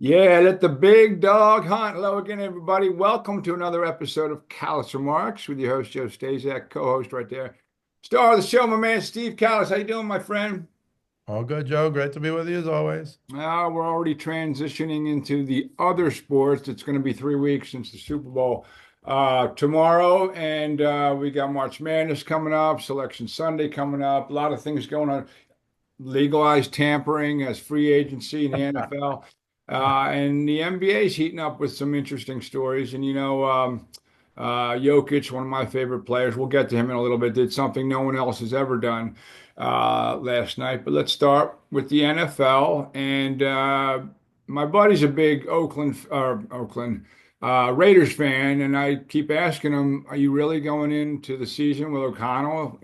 Yeah, let the big dog hunt. Hello again, everybody. Welcome to another episode of Kallas Remarks with your host, Joe Staszak, co-host right there. Star of the show, my man, Steve Kallas. How you doing, my friend? All good, Joe. Great to be with you as always. We're already transitioning into the other sports. It's going to be 3 weeks since the Super Bowl tomorrow, and we got March Madness coming up, Selection Sunday coming up. A lot of things going on. Legalized tampering as free agency in the NFL. And the NBA is heating up with some interesting stories. And, Jokic, one of my favorite players, we'll get to him in a little bit, did something no one else has ever done last night. But let's start with the NFL. And my buddy's a big Raiders fan, and I keep asking him, "Are you really going into the season with O'Connell?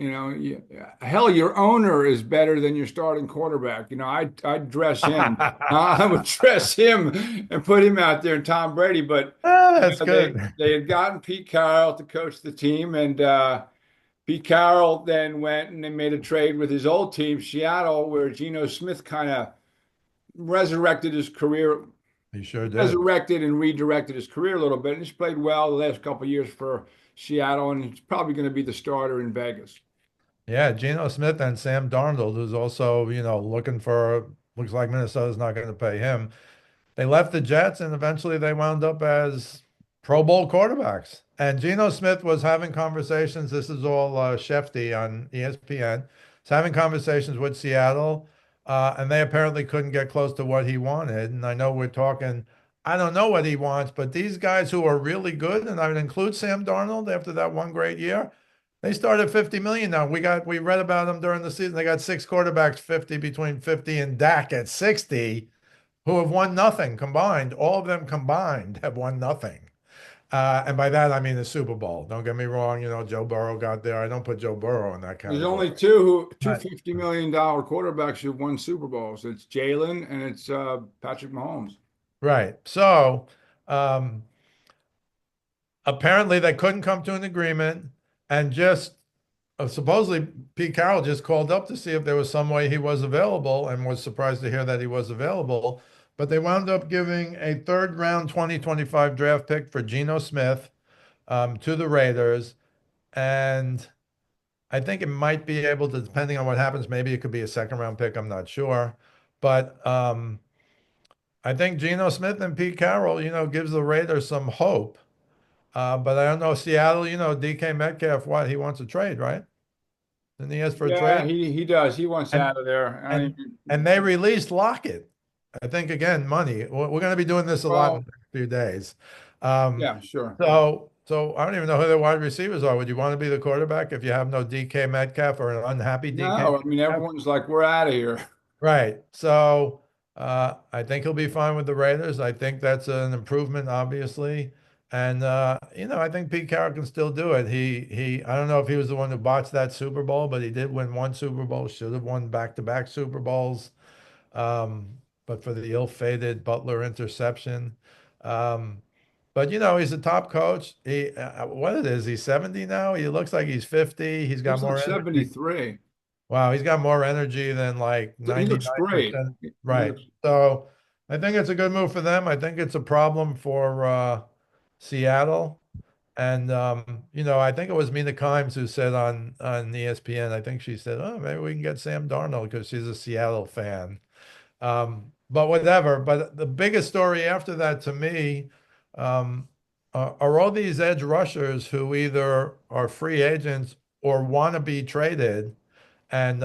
Hell, your owner is better than your starting quarterback. I'd dress him. I would dress him and put him out there and Tom Brady. But That's they good. they had gotten Pete Carroll to coach the team, and Pete Carroll then went and they made a trade with his old team, Seattle, where Geno Smith kind of resurrected his career He sure did. resurrected and redirected his career a little bit. And he's played well the last couple of years for Seattle, and he's probably going to be the starter in Vegas. Yeah, Geno Smith and Sam Darnold, who's also, looking for, looks like Minnesota's not going to pay him. They left the Jets and eventually they wound up as Pro Bowl quarterbacks. And Geno Smith was having conversations. This is all Shefty on ESPN. He's having conversations with Seattle, and they apparently couldn't get close to what he wanted. And I know we're talking, I don't know what he wants, but these guys who are really good, and I would include Sam Darnold after that one great year, they started 50 million now. We read about them during the season. They got six quarterbacks, 50 between 50 and Dak at 60 who have won nothing combined. All of them combined have won nothing. And by that, I mean the Super Bowl. Don't get me wrong. Joe Burrow got there. I don't put Joe Burrow in that There's category. only two But, $50 million quarterbacks who've won Super Bowls. It's Jalen and it's Patrick Mahomes. right. So um, apparently they couldn't come to an agreement. And just supposedly Pete Carroll just called up to see if there was some way he was available and was surprised to hear that he was available. But they wound up giving a third round 2025 draft pick for Geno Smith to the Raiders. And I think it might be able to, depending on what happens, maybe it could be a second round pick. I'm not sure. But I think Geno Smith and Pete Carroll, gives the Raiders some hope. But I don't know, Seattle, DK Metcalf, what? He wants a trade, right? Didn't he ask for a Yeah, trade? he does. He wants And out of there. and and they released Lockett. I think again, money. We're going to be doing this a lot in Well, the next few days. Um, yeah, sure. so I don't even know who their wide receivers are. Would you want to be the quarterback if you have no DK Metcalf or an unhappy DK No, I mean Metcalf? everyone's like, we're out of here. Right. So I think he'll be fine with the Raiders. I think that's an improvement, obviously. And I think Pete Carroll can still do it. I don't know if he was the one who botched that Super Bowl, but he did win one Super Bowl, should have won back-to-back Super Bowls. But for the ill-fated Butler interception. Um, but he's a top coach. What it is, he's 70 now. He looks like he's 50. He's got Looks like more energy. 73. Wow, he's got more energy than like So he looks great. 99%. He Right. looks So I think it's a good move for them. I think it's a problem for Seattle. And I think it was Mina Kimes who said on ESPN, I think she said, "Oh, maybe we can get Sam Darnold because she's a Seattle fan." But whatever. But the biggest story after that to me um, are all these edge rushers who either are free agents or want to be traded. And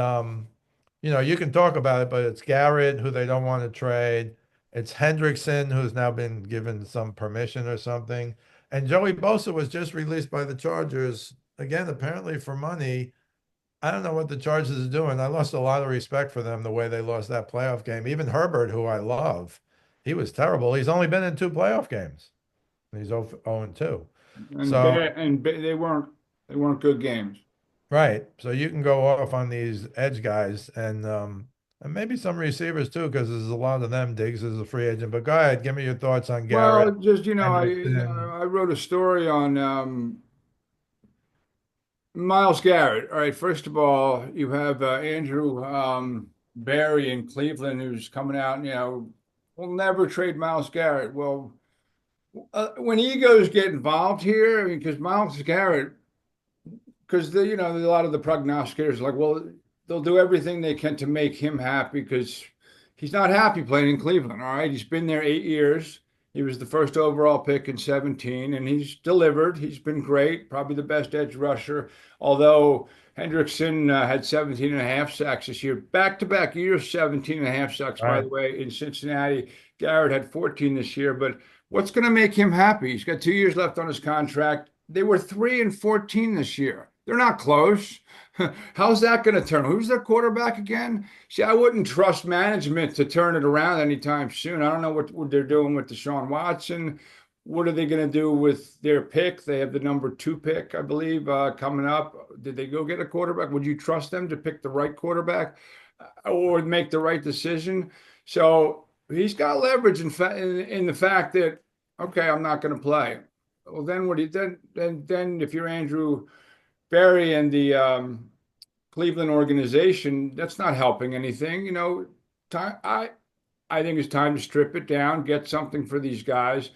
you can talk about it, but it's Garrett who they don't want to trade. It's Hendrickson who's now been given some permission or something. And Joey Bosa was just released by the Chargers again, apparently for money. I don't know what the Chargers are doing. I lost a lot of respect for them the way they lost that playoff game. Even Herbert, who I love, he was terrible. He's only been in two playoff games. He's 0-2. and So bad they weren't good games. right. So you can go off on these edge guys and maybe some receivers too, because there's a lot of them. Diggs is a free agent. But go ahead, give me your thoughts on Well, Garrett, just Hendrickson. I wrote a story on Miles Garrett. All right, first of all, you have Andrew Barry in Cleveland who's coming out, we'll never trade Miles Garrett. Well, when egos get involved here, I mean, because Miles Garrett, because a lot of the prognosticators are like, well, they'll do everything they can to make him happy because he's not happy playing in Cleveland. All right, he's been there 8 years. He was the first overall pick in 17, and he's delivered. He's been great, probably the best edge rusher. Although Hendrickson had 17 and a half sacks this year, back-to-back years, 17 and a half sacks, by Right. the way, in Cincinnati. Garrett had 14 this year, but what's going to make him happy? He's got 2 years left on his contract. They were 3-14 this year. They're not close. How's that going to turn? Who's their quarterback again? See, I wouldn't trust management to turn it around anytime soon. I don't know what they're doing with Deshaun Watson. What are they going to do with their pick? They have the number 2 pick, I believe, coming up. Did they go get a quarterback? Would you trust them to pick the right quarterback or make the right decision? So he's got leverage in the fact that, okay, I'm not going to play. Well, then what do you then if you're Andrew Barry and the Cleveland organization, that's not helping anything. Time, I think it's time to strip it down, get something for these guys.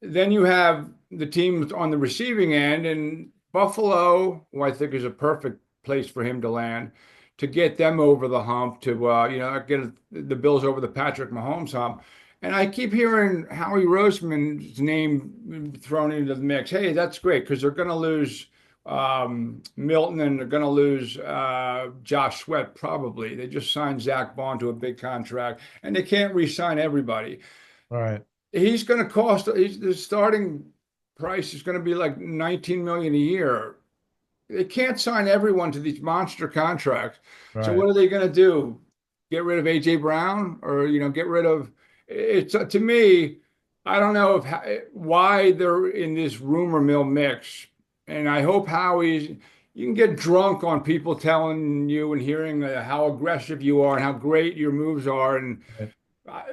Then you have the teams on the receiving end, and Buffalo, who I think is a perfect place for him to land, to get them over the hump, to get the Bills over the Patrick Mahomes hump. And I keep hearing Howie Roseman's name thrown into the mix. Hey, that's great because they're going to lose Milton and they're going to lose Josh Sweat probably. They just signed Zach Bond to a big contract, and they can't re-sign everybody. Right. He's going to cost. The starting price is going to be like 19 million a year. They can't sign everyone to these monster contracts. So Right. what are they going to do? Get rid of AJ Brown, or get rid of? It's to me. I don't know why they're in this rumor mill mix, and I hope Howie's. You can get drunk on people telling you and hearing how aggressive you are and how great your moves are, and Right. I,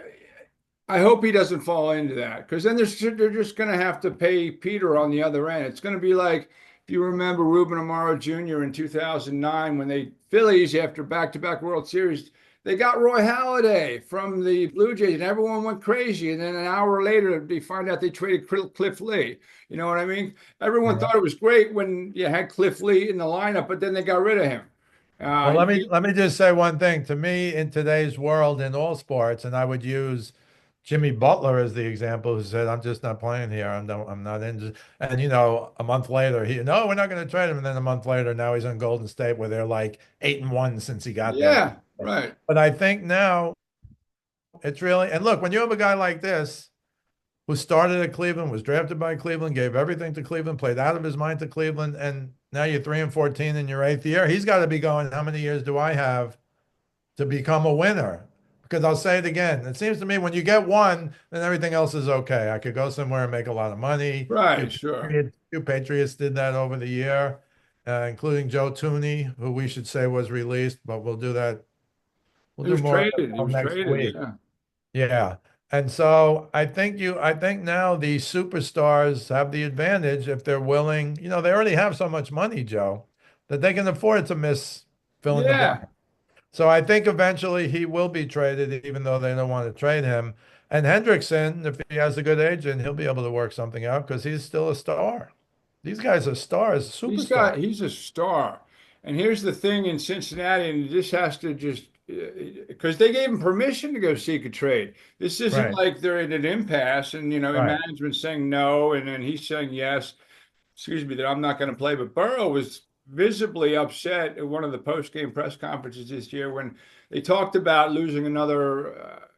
I hope he doesn't fall into that because then they're just going to have to pay Peter on the other end. It's going to be like if you remember Ruben Amaro Jr. in 2009 when they Phillies after back-to-back World Series, they got Roy Halladay from the Blue Jays and everyone went crazy. And then an hour later, they find out they traded Cliff Lee. You know what I mean? Everyone Yeah. thought it was great when you had Cliff Lee in the lineup, but then they got rid of him. Well, Uh, let me just say one thing. To me, in today's world, in all sports, and I would use Jimmy Butler as the example, who said, "I'm just not playing here. I'm not in." And a month later, no, we're not going to trade him. And then a month later, now he's on Golden State, where they're like 8-1 since he got there. yeah, right. But I think now it's really, and look, when you have a guy like this who started at Cleveland, was drafted by Cleveland, gave everything to Cleveland, played out of his mind to Cleveland, and now you're 3-14 in your eighth year. He's got to be going, how many years do I have to become a winner? Because I'll say it again. It seems to me when you get one, then everything else is okay. I could go somewhere and make a lot of money. Right, sure. Few Patriots did that over the year, including Joe Tooney, who we should say was released, but we'll do that. We'll He do was more of traded. He that was next traded. week. Yeah. Yeah. And so I think now the superstars have the advantage if they're willing, they already have so much money, Joe, that they can afford to miss fill in the blank. Yeah. So I think eventually he will be traded, even though they don't want to trade him. And Hendrickson, if he has a good agent, he'll be able to work something out because he's still a star. These guys are stars, superstars. He's a star. And here's the thing in Cincinnati, and this has to just because they gave him permission to go seek a trade. This isn't Right, like they're in an impasse and right, management saying no and then he's saying yes. Excuse me, that I'm not going to play. But Burrow was visibly upset at one of the post-game press conferences this year when they talked about losing another.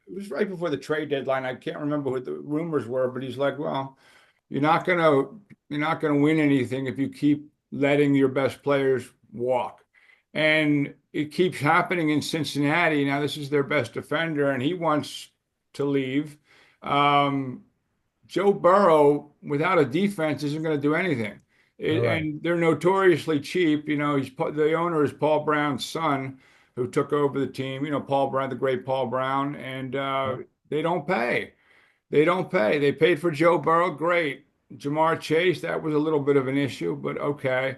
It was right before the trade deadline. I can't remember what the rumors were, but he's like, "Well, you're not gonna you're not gonna win anything if you keep letting your best players walk." And it keeps happening in Cincinnati. Now, this is their best defender, and he wants to leave. Um, Joe Burrow, without a defense, isn't going to do anything. you're right. And they're notoriously cheap. The owner is Paul Brown's son, who took over the team. Paul Brown, the great Paul Brown, and Yeah. they don't pay. They don't pay. They paid for Joe Burrow, great. Jamar Chase, that was a little bit of an issue, but okay.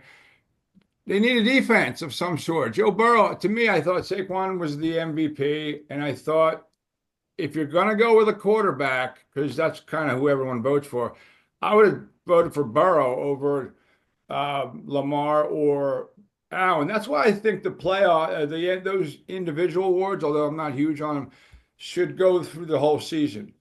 They need a defense of some sort. Joe Burrow, to me, I thought Saquon was the MVP, and I thought if you're going to go with a quarterback, because that's kind of who everyone votes for, I would have voted for Burrow over Lamar or Allen. That's why I think the playoff, those individual awards, although I'm not huge on them, should go through the whole season.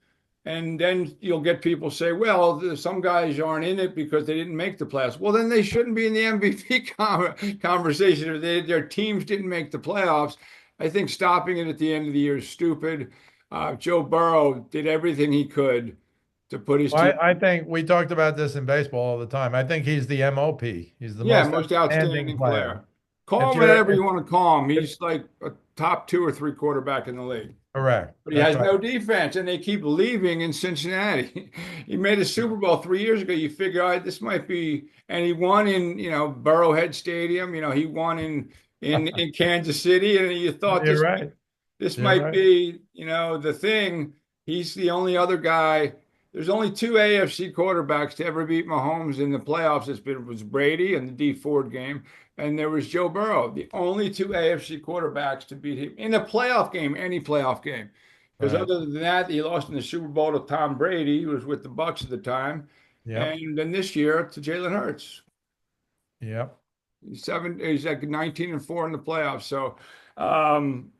And then you'll get people say, well, some guys aren't in it because they didn't make the playoffs. Well, then they shouldn't be in the MVP conversation if their teams didn't make the playoffs. I think stopping it at the end of the year is stupid. Joe Burrow did everything he could to put his team. I think we talked about this in baseball all the time. I think he's the MOP. He's the Yeah, most most outstanding outstanding player. player. Call If him you're whatever if, you want to call him. if, He's like a top 2 or 3 quarterback in the league. correct, But he that's has right. no defense, and they keep leaving in Cincinnati. He made a Super Bowl 3 years ago. You figure, all right, this might be, and he won in, Burrowhead Stadium. He won in Kansas City, and you thought You're right. this You're might right. be, the thing. He's the only other guy. There's only 2 AFC quarterbacks to ever beat Mahomes in the playoffs. Was Brady in the D Ford game, and there was Joe Burrow, the only 2 AFC quarterbacks to beat him in a playoff game, any playoff game. Because Right. other than that, he lost in the Super Bowl to Tom Brady, who was with the Bucks at the time, Yep. and then this year to Jalen Hurts. Yep. He's like 19-4 in the playoffs. So, um,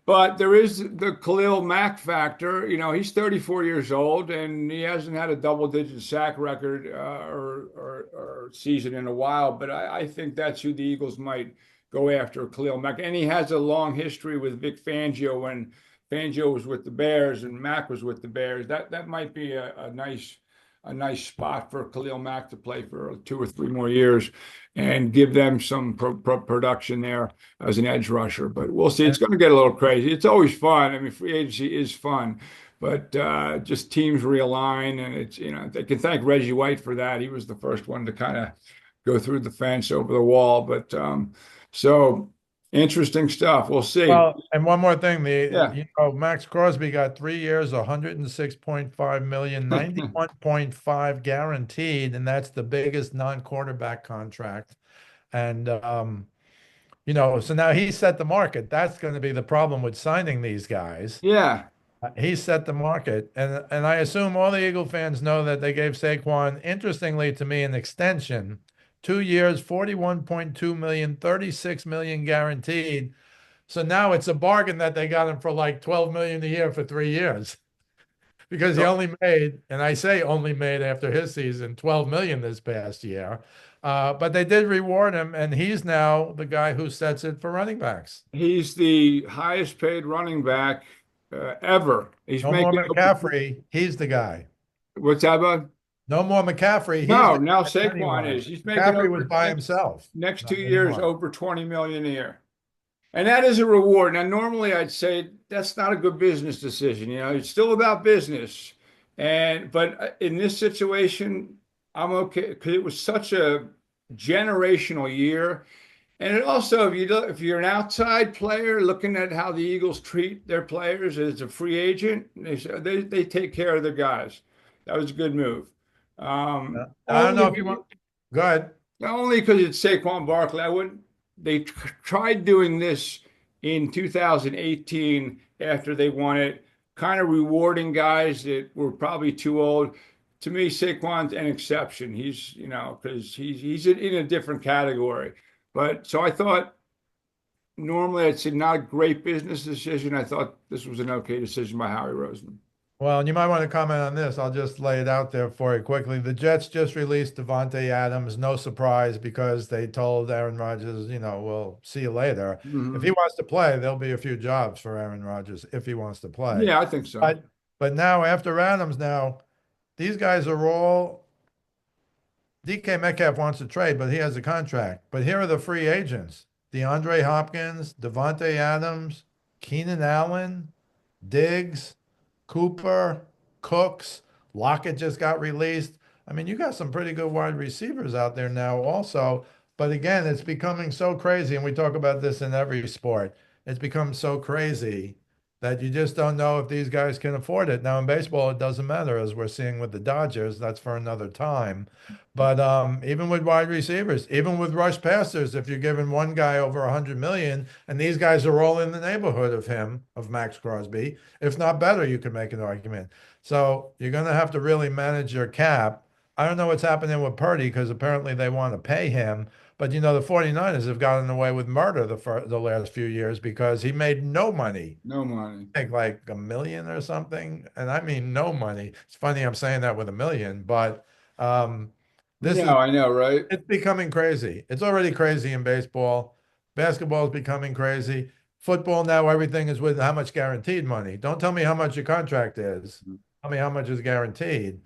but there is the Khalil Mack factor. He's 34 years old and he hasn't had a double-digit sack record or season in a while. But I think that's who the Eagles might go after, Khalil Mack. And he has a long history with Vic Fangio when Fangio was with the Bears and Mack was with the Bears. That might be a nice spot for Khalil Mack to play for 2 or 3 more years and give them some production there as an edge rusher. But we'll see. It's going to get a little crazy. It's always fun. I mean, free agency is fun, but just teams realign, and they can thank Reggie White for that. He was the first one to kind of go through the fence over the wall. But so interesting stuff. We'll see. Well, and one more thing, Yeah. Max Crosby got 3 years, 106.5 million, 91.5 guaranteed, and that's the biggest non-quarterback contract. And so now he set the market. That's going to be the problem with signing these guys. Yeah. He set the market, and I assume all the Eagle fans know that they gave Saquon, interestingly to me, an extension, 2 years, 41.2 million, 36 million guaranteed. So now it's a bargain that they got him for like 12 million a year for 3 years because he only made, and I say only made after his season, 12 million this past year. But they did reward him, and he's now the guy who sets it for running backs. He's the highest paid running back ever. He's No more making over, McCaffrey. He's the guy. what's that about? No more McCaffrey. He's No, the now guy Saquon anymore. is. He's making McCaffrey was over by next himself. next Not 2 years anymore. over 20 million a year. And that is a reward. Now, normally I'd say that's not a good business decision. It's still about business. But in this situation, I'm okay because it was such a generational year. And it also, if you're an outside player looking at how the Eagles treat their players as a free agent, they take care of their guys. That was a good move. I don't know Only if you want. Go ahead. only because it's Saquon Barkley. I wouldn't. They tried doing this in 2018 after they won it, kind of rewarding guys that were probably too old. To me, Saquon's an exception. Because he's in a different category. But so I thought normally I'd say not a great business decision. I thought this was an okay decision by Howie Roseman. Well, and you might want to comment on this. I'll just lay it out there for you quickly. The Jets just released Devontae Adams. No surprise because they told Aaron Rodgers, we'll see you later. If he Mhm. wants to play, there'll be a few jobs for Aaron Rodgers if he wants to play. Yeah, I think so. But now after Adams, now these guys are all DK Metcalf wants to trade, but he has a contract. But here are the free agents: DeAndre Hopkins, Devontae Adams, Keenan Allen, Diggs, Cooper, Cooks, Lockett just got released. I mean, you got some pretty good wide receivers out there now, also. But again, it's becoming so crazy, and we talk about this in every sport. It's become so crazy that you just don't know if these guys can afford it. Now, in baseball, it doesn't matter, as we're seeing with the Dodgers. That's for another time. But even with wide receivers, even with rush passers, if you're giving one guy over 100 million, and these guys are all in the neighborhood of him, of Max Crosby, if not better, you can make an argument. So you're going to have to really manage your cap. I don't know what's happening with Purdy because apparently they want to pay him. But the 49ers have gotten away with murder the last few years because he made no money. No money. I think like a million or something. And I mean no money. It's funny I'm saying that with a million, but um, this is No, I know, right? it's becoming crazy. It's already crazy in baseball. Basketball is becoming crazy. Football now, everything is with how much guaranteed money. Don't tell me how much your contract is. Tell me how much is guaranteed.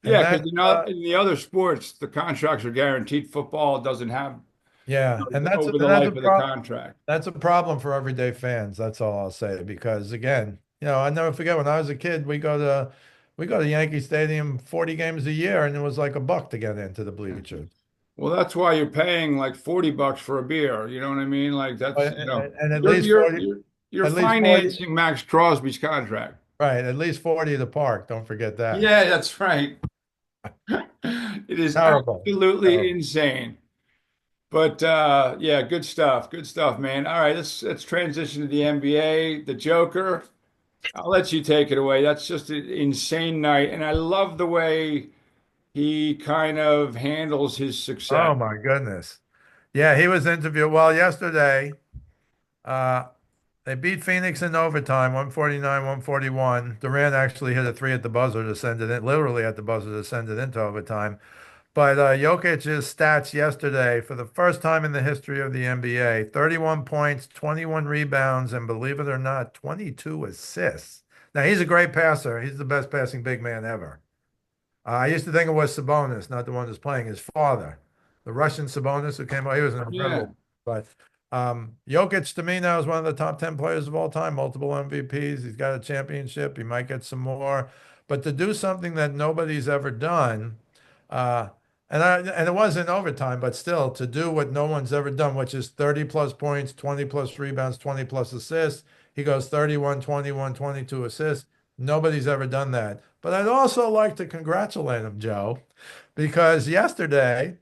And Yeah, that, because in the other sports, the contracts are guaranteed. Football doesn't have yeah, and over the life of the contract. that's a problem for everyday fans. That's all I'll say. Because again, I never forget when I was a kid, we go to Yankee Stadium 40 games a year, and it was like $1 to get into the bleachers. Well, that's why you're paying like $40 for a beer. You know what I mean? Like that's, And at you're least you're 40, you're you're at least 40, financing Max Crosby's contract. right, at least 40 the park. Don't forget that. Yeah, that's right. It is Terrible. absolutely Terrible. insane. But yeah, good stuff. Good stuff, man. All right, let's transition to the NBA. The Joker. I'll let you take it away. That's just an insane night, and I love the way he kind of handles his success. Oh my goodness. Yeah, he was interviewed. Well, yesterday, uh, they beat Phoenix in overtime, 149, 141. Durant actually hit a three at the buzzer to send it in, literally at the buzzer to send it into overtime. But Jokic's stats yesterday, for the first time in the history of the NBA, 31 points, 21 rebounds, and believe it or not, 22 assists. Now, he's a great passer. He's the best passing big man ever. I used to think it was Sabonis, not the one who's playing, his father, the Russian Sabonis who came out. He was an Yeah. incredible. But Jokic to me now is one of the top 10 players of all time, multiple MVPs. He's got a championship. He might get some more. But to do something that nobody's ever done, uh, and it was in overtime, but still to do what no one's ever done, which is 30 plus points, 20 plus rebounds, 20 plus assists. He goes 31, 21, 22 assists. Nobody's ever done that. But I'd also like to congratulate him, Joe, because yesterday,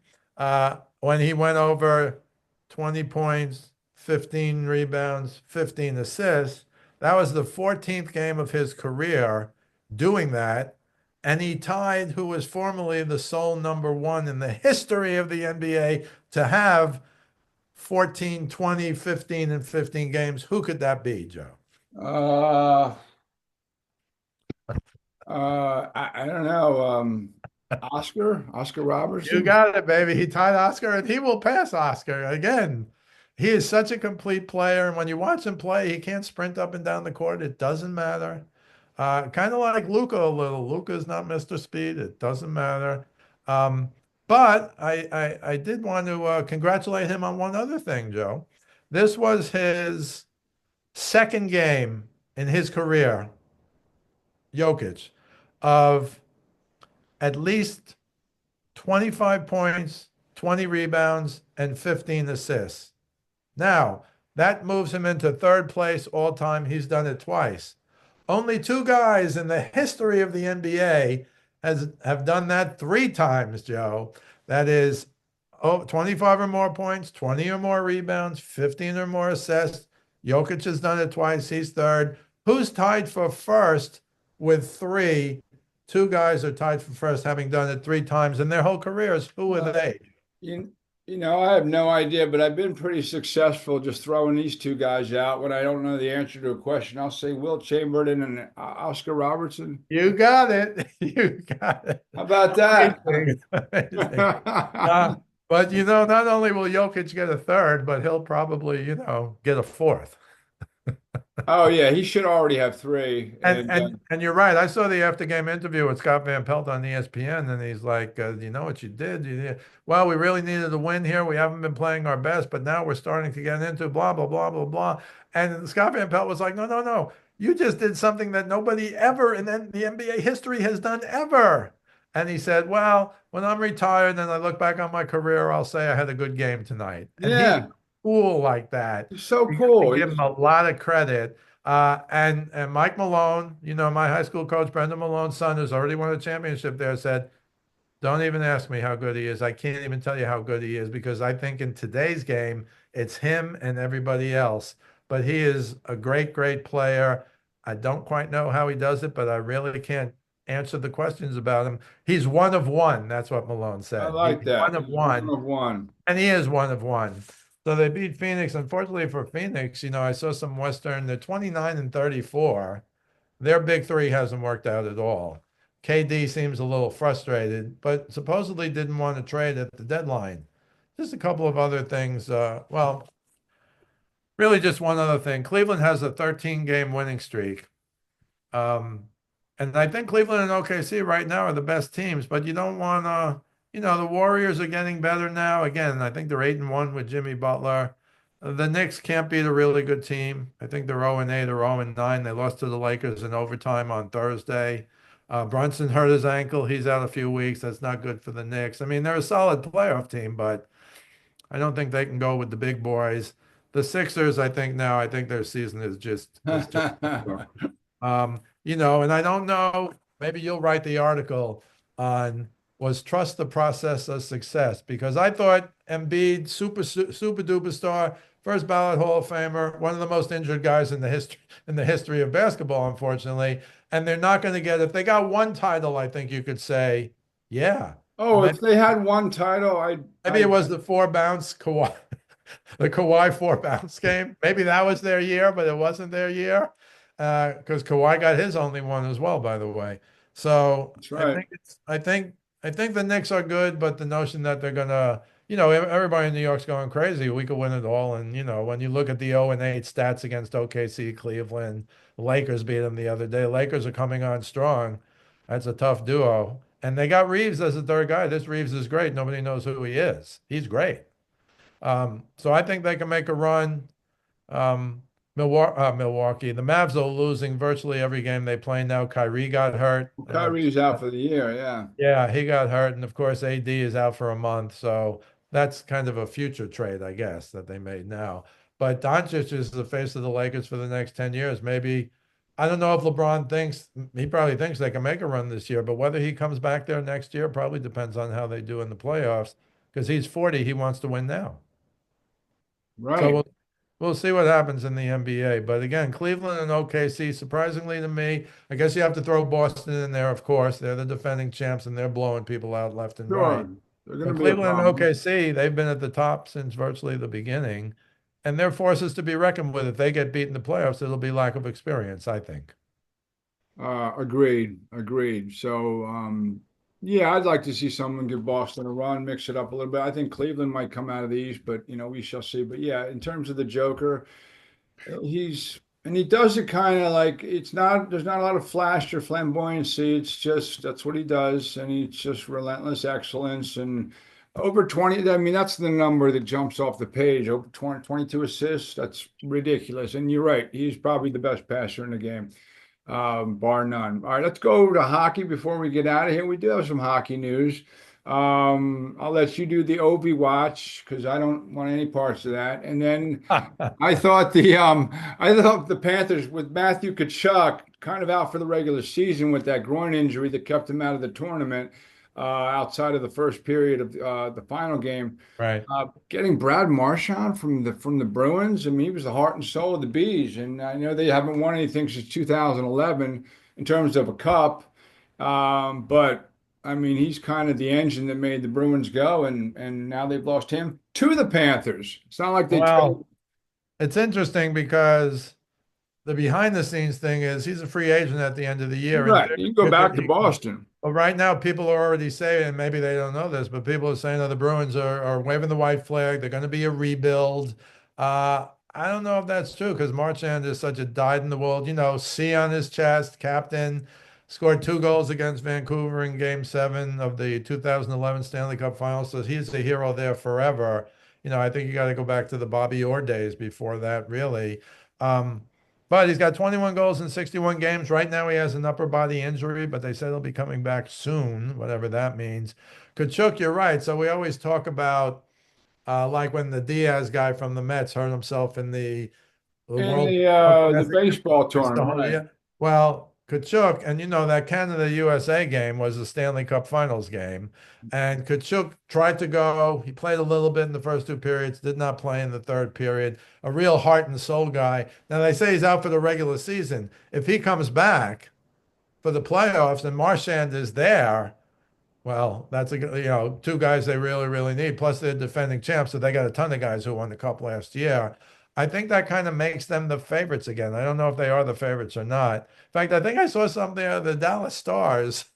when he went over 20 points, 15 rebounds, 15 assists, that was the 14th game of his career doing that. And he tied who was formerly the sole number one in the history of the NBA to have 14, 20, 15, and 15 games. Who could that be, Joe? Uh, I don't know. Oscar You Robertson. got it, baby. He tied Oscar and he will pass Oscar again. He is such a complete player. And when you watch him play, he can't sprint up and down the court. It doesn't matter. Kind of like Luca a little. Luca's not Mr. Speed. It doesn't matter. Um, but I did want to congratulate him on one other thing, Joe. This was his second game in his career, Jokic, of at least 25 points, 20 rebounds, and 15 assists. Now, that moves him into third place all time. He's done it twice. Only two guys in the history of the NBA have done that three times, Joe. That is 25 or more points, 20 or more rebounds, 15 or more assists. Jokic has done it twice. He's third. Who's tied for first with three? Two guys are tied for first, having done it three times in their whole careers. Who are Uh, they? you, I have no idea, but I've been pretty successful just throwing these two guys out when I don't know the answer to a question. I'll say Will Chamberlain and Oscar Robertson. You got it. You got it. How about that? Amazing. Amazing. But not only will Jokic get a third, but he'll probably, get a fourth. Oh yeah, he should already have three. And And and and you're right. I saw the after game interview with Scott Van Pelt on ESPN, and he's like, "You know what you did? Well, we really needed a win here. We haven't been playing our best, but now we're starting to get into blah blah blah blah blah." And Scott Van Pelt was like, "No, no, no. You just did something that nobody ever in the NBA history has done ever." And he said, "Well, when I'm retired and I look back on my career, I'll say I had a good game tonight." And he's yeah, cool like that. he's so You got to cool. give him a lot of credit. And Mike Malone, my high school coach, Brendan Malone's son, who's already won a championship there, said, Don't even ask me how good he is. I can't even tell you how good he is because I think in today's game, it's him and everybody else. But he is a great, great player. I don't quite know how he does it, but I really can't answer the questions about him. He's one of one. That's what Malone I said. He's like one that. of He's one one, of one. and he is one of one. So they beat Phoenix. Unfortunately for Phoenix, I saw some Western, they're 29 and 34. Their big three hasn't worked out at all. KD seems a little frustrated, but supposedly didn't want to trade at the deadline. Just a couple of other things. Well, really just one other thing. Cleveland has a 13 game winning streak. Um, and I think Cleveland and OKC right now are the best teams, but you don't want to, the Warriors are getting better now. Again, I think they're 8-1 with Jimmy Butler. The Knicks can't beat a really good team. I think they're 0-8 or 0-9. They lost to the Lakers in overtime on Thursday. Brunson hurt his ankle. He's out a few weeks. That's not good for the Knicks. I mean, they're a solid playoff team, but I don't think they can go with the big boys. The Sixers, I think their season is just over. And I don't know, maybe you'll write the article on was trust the process of success because I thought Embiid, super duper star, first ballot Hall of Famer, one of the most injured guys in the history of basketball, unfortunately. And they're not going to get if they got one title, I think you could say, yeah. Or Oh, if they had one title, maybe it was the four bounce Kawhi, the Kawhi four bounce game. Maybe that was their year, but it wasn't their year because Kawhi got his only one as well, by the way. So that's I right. think I think the Knicks are good, but the notion that they're gonna, everybody in New York's going crazy. We could win it all, and when you look at the 0-8 stats against OKC, Cleveland, the Lakers beat them the other day. Lakers are coming on strong. That's a tough duo, and they got Reeves as a third guy. This Reeves is great. Nobody knows who he is. He's great. So I think they can make a run. Milwaukee, the Mavs are losing virtually every game they play now. Kyrie got hurt. Well, I don't know if you Kyrie's saw out that. for the year. Yeah. Yeah, he got hurt, and of course AD is out for a month. So that's kind of a future trade, I guess, that they made now. But Doncic is the face of the Lakers for the next 10 years. Maybe I don't know if LeBron thinks he probably thinks they can make a run this year, but whether he comes back there next year probably depends on how they do in the playoffs. Because he's 40, he wants to win now. So Right. we'll see what happens in the NBA. But again, Cleveland and OKC, surprisingly to me, I guess you have to throw Boston in there, of course. They're the defending champs and they're blowing people out left and right. Sure. They're going to But be a Cleveland and problem. OKC, they've been at the top since virtually the beginning. And they're forces to be reckoned with. If they get beat in the playoffs, it'll be lack of experience, I think. Agreed. Agreed. So, yeah, I'd like to see someone give Boston a run, mix it up a little bit. I think Cleveland might come out of the East, but we shall see. But yeah, in terms of the Joker, he does it kind of like there's not a lot of flash or flamboyancy. It's just that's what he does, and he's just relentless excellence and over 20. I mean, that's the number that jumps off the page. Over 20, 22 assists. That's ridiculous. And you're right, he's probably the best passer in the game, bar none. All right, let's go to hockey before we get out of here. We do have some hockey news. I'll let you do the Ovie watch because I don't want any parts of that. And then I thought the Panthers with Matthew Tkachuk kind of out for the regular season with that groin injury that kept him out of the tournament outside of the first period of the final game. Right. Getting Brad Marchand from the Bruins, I mean, he was the heart and soul of the Bees, and I know they haven't won anything since 2011 in terms of a cup, but I mean, he's kind of the engine that made the Bruins go, and now they've lost him to the Panthers. It's not like they traded. Well, it's interesting because the behind the scenes thing is he's a free agent at the end of the year. In Right, theory, you can go back to he can. Boston. Well, right now, people are already saying, and maybe they don't know this, but people are saying that the Bruins are waving the white flag. They're going to be a rebuild. I don't know if that's true because Marchand is such a dyed in the wool, C on his chest, captain, scored 2 goals against Vancouver in Game 7 of the 2011 Stanley Cup Finals. So he's a hero there forever. I think you got to go back to the Bobby Orr days before that, really. Um, but he's got 21 goals in 61 games. Right now, he has an upper body injury, but they said he'll be coming back soon, whatever that means. Kachuk, you're right. So we always talk about like when the Diaz guy from the Mets hurt himself in the And World the Cup. baseball tournament, right? Yeah. Well, Kachuk, and that Canada USA game was the Stanley Cup Finals game. And Kachuk tried to go. He played a little bit in the first two periods, did not play in the third period. A real heart and soul guy. Now they say he's out for the regular season. If he comes back for the playoffs and Marchand is there, well, that's two guys they really, really need. Plus, they're defending champs, so they got a ton of guys who won the cup last year. I think that kind of makes them the favorites again. I don't know if they are the favorites or not. In fact, I think I saw something there. The Dallas Stars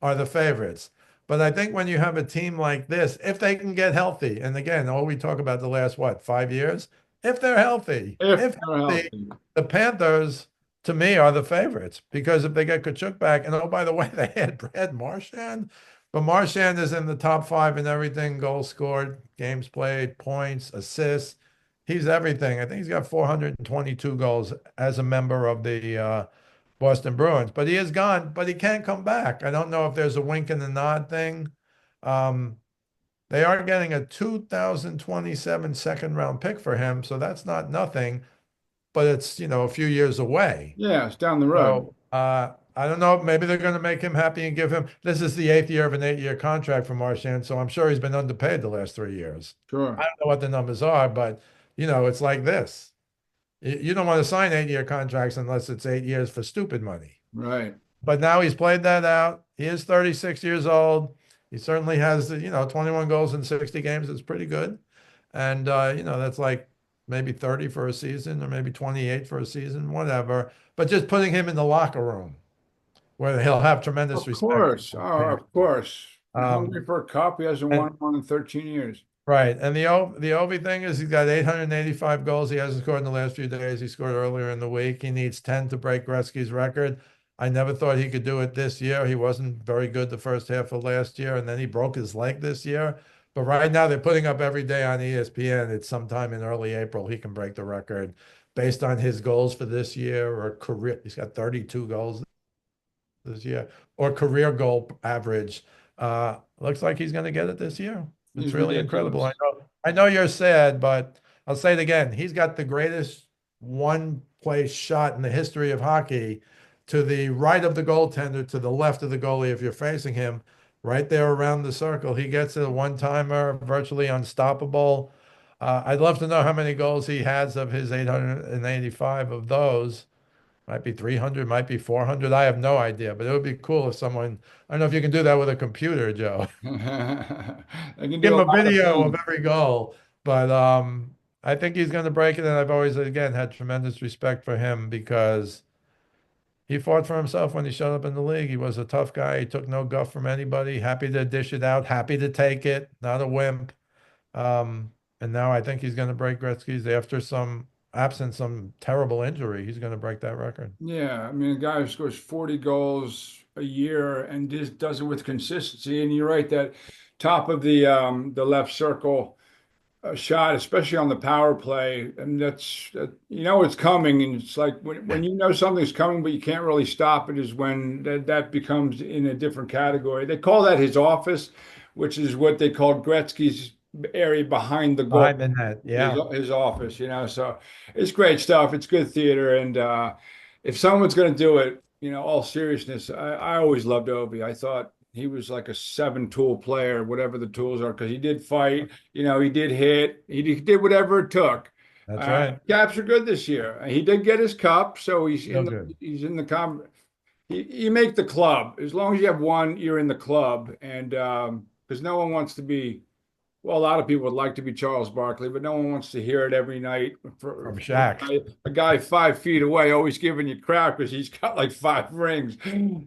are the favorites. But I think when you have a team like this, if they can get healthy, and again, all we talk about the last, 5 years, if they're healthy, If if they're healthy, healthy. the Panthers, to me, are the favorites because if they get Kachuk back, and oh, by the way, they had Brad Marchand, but Marchand is in the top five in everything: goals scored, games played, points, assists. He's everything. I think he's got 422 goals as a member of the Boston Bruins, but he is gone, but he can't come back. I don't know if there's a wink and a nod thing. Um, they are getting a 2027 second round pick for him, so that's not nothing, but it's, a few years away. Yeah, it's down the road. So I don't know. Maybe they're going to make him happy and give him. This is the eighth year of an 8-year contract for Marchand, so I'm sure he's been underpaid the last 3 years. I Sure. don't know what the numbers are, but it's like this. You don't want to sign 8-year contracts unless it's 8 years for stupid money. Right. But now he's played that out. He is 36 years old. He certainly has, 21 goals in 60 games. It's pretty good. And, that's like maybe 30 for a season or maybe 28 for a season, whatever. But just putting him in the locker room where he'll have tremendous Of respect. course. Oh, of course. Um, Hungry for a cup. He hasn't and, won one in 13 years. right. And the Ovie thing is he's got 885 goals. He hasn't scored in the last few days. He scored earlier in the week. He needs 10 to break Gretzky's record. I never thought he could do it this year. He wasn't very good the first half of last year, and then he broke his leg this year. But right now they're putting up every day on ESPN. It's sometime in early April he can break the record based on his goals for this year or career. He's got 32 goals this year or career goal average. Looks like he's going to get it this year. It's He's really incredible. ridiculous. I know you're sad, but I'll say it again. He's got the greatest one place shot in the history of hockey to the right of the goaltender, to the left of the goalie if you're facing him, right there around the circle. He gets a one-timer, virtually unstoppable. I'd love to know how many goals he has of his 885 of those. Might be 300, might be 400. I have no idea, but it would be cool if someone, I don't know if you can do that with a computer, Joe. They can Give do him a a lot of video of things. every goal, but I think he's going to break it. And I've always, again, had tremendous respect for him because he fought for himself when he showed up in the league. He was a tough guy. He took no guff from anybody, happy to dish it out, happy to take it, not a wimp. And now I think he's going to break Gretzky's after some absence, some terrible injury. He's going to break that record. Yeah, I mean, a guy who scores 40 goals a year and just does it with consistency. And you're right, that top of the left circle shot, especially on the power play, and that's it's coming, and it's like when you know something's coming, but you can't really stop it, is when that becomes in a different category. They call that his office, which is what they call Gretzky's area behind the goal. Behind the net, his yeah. his office, so it's great stuff. It's good theater, and if someone's going to do it, all seriousness, I always loved Ovi. I thought he was like a seven-tool player, whatever the tools are, because he did fight, he did hit, did whatever it took. That's right. Caps are good this year. He did get his cup, so Real good. he's in the you make the club. As long as you have one, you're in the club, and because no one wants to be. Well, a lot of people would like to be Charles Barkley, but no one wants to hear it every night From from Shaq. a guy 5 feet away, always giving you crap because he's got like five rings.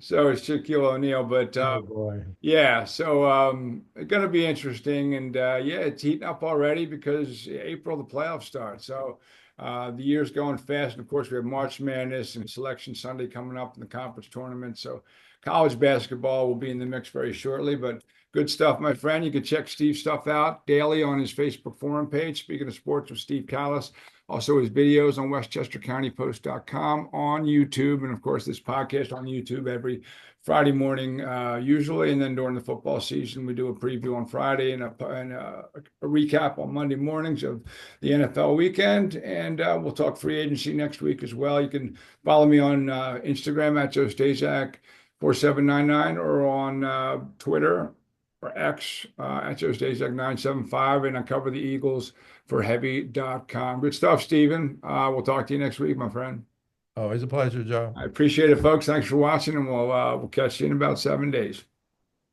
So it's Shaquille O'Neal. But Oh boy. yeah, so it's going to be interesting. And yeah, it's heating up already because April, the playoffs start. So the year's going fast. And of course, we have March Madness and Selection Sunday coming up in the conference tournament. So college basketball will be in the mix very shortly. But good stuff, my friend. You can check Steve's stuff out daily on his Facebook forum page. Speaking of sports with Steve Kallas. Also his videos on westchestercountypost.com, on YouTube, and of course this podcast on YouTube every Friday morning, usually, and then during the football season, we do a preview on Friday and a recap on Monday mornings of the NFL weekend, and we'll talk free agency next week as well. You can follow me on Instagram at Joe Staszak 4799 or on Twitter or X at Joe Staszak 975, and I cover the Eagles for heavy.com. Good stuff, Stephen. We'll talk to you next week, my friend. Always a pleasure, Joe. I appreciate it, folks. Thanks for watching, and we'll catch you in about 7 days.